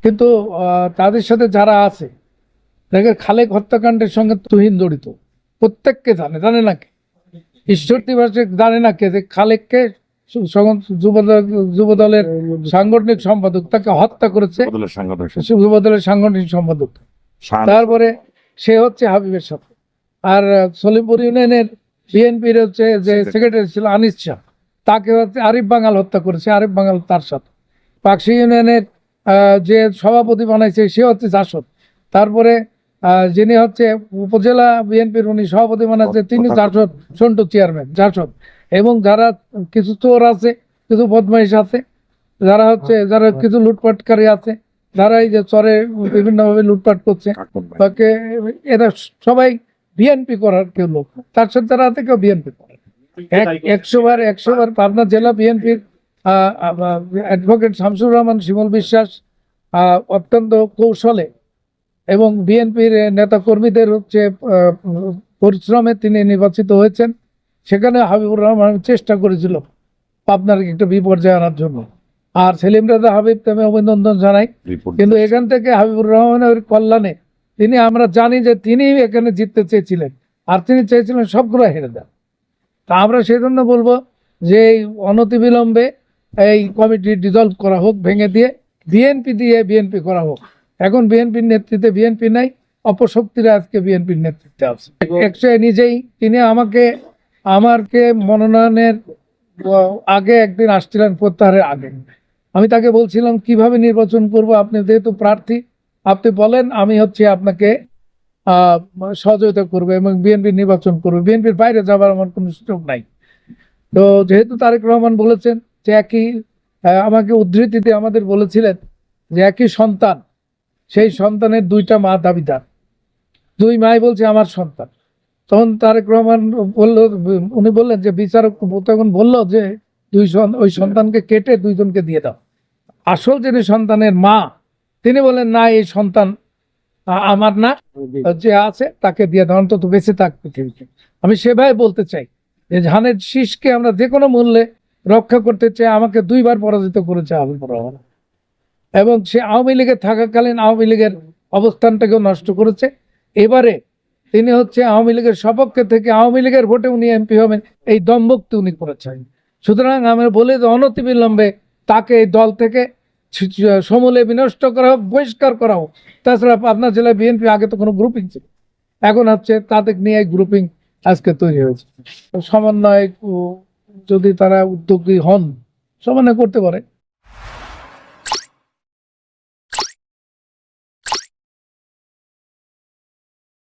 কিন্তু তাদের সাথে যারা আছে দেখে খালেক হত্যাকাণ্ডের সঙ্গে তুহিন জড়িত, প্রত্যেককে জানে না কে, ঈশ্বর দিবসে জানে না কে যে খালেককে যুব দলের সাংগঠনিক সম্পাদক তাকে হত্যা করেছে, যুব দলের সাংগঠনিক সম্পাদক। তারপরে সে হচ্ছে হাবিবের সাথে, আর সলিমপুর ইউনিয়নের বিএনপির হচ্ছে যে সেক্রেটারি ছিল আনিস শাহ, তাকে হচ্ছে আরিফ বাঙাল হত্যা করেছে, আরিফ বাঙাল তার সাথে। পাকশি ইউনিয়নের যে সভাপতি বানাইছে সে হচ্ছে জাসদ। তারপরে যিনি হচ্ছে উপজেলা বিএনপির উনি সভাপতি বানাচ্ছে তিনি জাসদ, সন্টু চেয়ারম্যান জাসদ। এবং যারা কিছু চোর আছে, কিছু বদমাইশ আছে, যারা কিছু লুটপাটকারী আছে, যারা এই যে চরে বিভিন্নভাবে লুটপাট করছে, তাকে এরা সবাই বিএনপি করার কেউ লোক, তার সাথে যারা আছে কেউ বিএনপি করে। 100 বার পাবনা জেলা বিএনপির অ্যাডভোকেট শামসুর রহমান শিমুল বিশ্বাস অত্যন্ত কৌশলে এবং বিএনপির নেতা কর্মীদের হচ্ছে পরিশ্রমে তিনি নির্বাচিত হয়েছেন। সেখানে হাবিবুর রহমান চেষ্টা করেছিল পাবনার একটা বিপর্যয় আনার জন্য, আর সেলিম রেজা হাবিব আমি অভিনন্দন জানাই। কিন্তু এখান থেকে হাবিবুর রহমানের কল্যাণে আমরা জানি যে তিনি এখানে জিততে চেয়েছিলেন, আর তিনি চেয়েছিলেন সবগুলো হেরে দেন। তা আমরা সেই জন্য বলবো যে অনতিবিলম্বে এই কমিটি ডিজলভ করা হোক, ভেঙে দিয়ে বিএনপি করা হোক। এখন বিএনপির নেতৃত্বে বিএনপি নাই, অপশক্তিরা আজকে বিএনপির নেতৃত্বে আছে। একচুয়ালি নিজেই তিনি আমাকে মনোনয়নের আগে একদিন আসছিলেন, প্রত্যাহারের আগে আমি তাকে বলছিলাম কিভাবে নির্বাচন করব, আপনি যেহেতু প্রার্থী আপনি বলেন, আমি হচ্ছে আপনাকে সহযোগিতা করবো এবং বিএনপি নির্বাচন করবো, বিএনপির বাইরে যাবার আমার কোনো সুযোগ নাই। তো যেহেতু তারেক রহমান বলেছেন যে আমাকে উদ্ধৃতি দিয়ে আমাদের বলেছিলেন যে একই সন্তান, সেই সন্তানের দুইটা মা দাবিদার, দুই মাই বলছে আমার সন্তান। তখন তারেক রহমান উনি বললেন যে বিচারক তখন বললো যে ওই সন্তানকে কেটে দুইজনকে দিয়ে দাও। আসল যিনি সন্তানের মা তিনি বলেন না, এই সন্তান আমার না, যে আছে তাকে দিয়ে দাও, অন্তত বেঁচে থাকবে পৃথিবীতে। আমি সেভাবে বলতে চাই যে ধানের শীষকে আমরা যে কোনো মূল্যে রক্ষা করতে চাই। আমাকে 2বার পরাজিত করেছে হাবিবুর রহমান, এবং সে আওয়ামী লীগে থাকাকালীন আওয়ামী লীগের অবস্থানটাকেও নষ্ট করেছে। এবারে তিনি হচ্ছে আওয়ামী লীগের সপক্ষে থেকে আওয়ামী লীগের ভোটে উনি এমপি হবেন, এই দম্ভক্তি উনি করেছেন। সুতরাং আমরা বলি যে অনতিবিলম্বে তাকে এই দল থেকে সমূলে বিনষ্ট করা হোক, বহিষ্কার করা হোক। তাছাড়া পাবনা জেলায় বিএনপি আগে তো কোনো গ্রুপিং ছিল, এখন হচ্ছে তাদের নিয়ে গ্রুপিং আজকে তৈরি হয়েছে। সমন্বয় যদি তারা উদ্যোগী হন, সমন্বয় করতে পারে।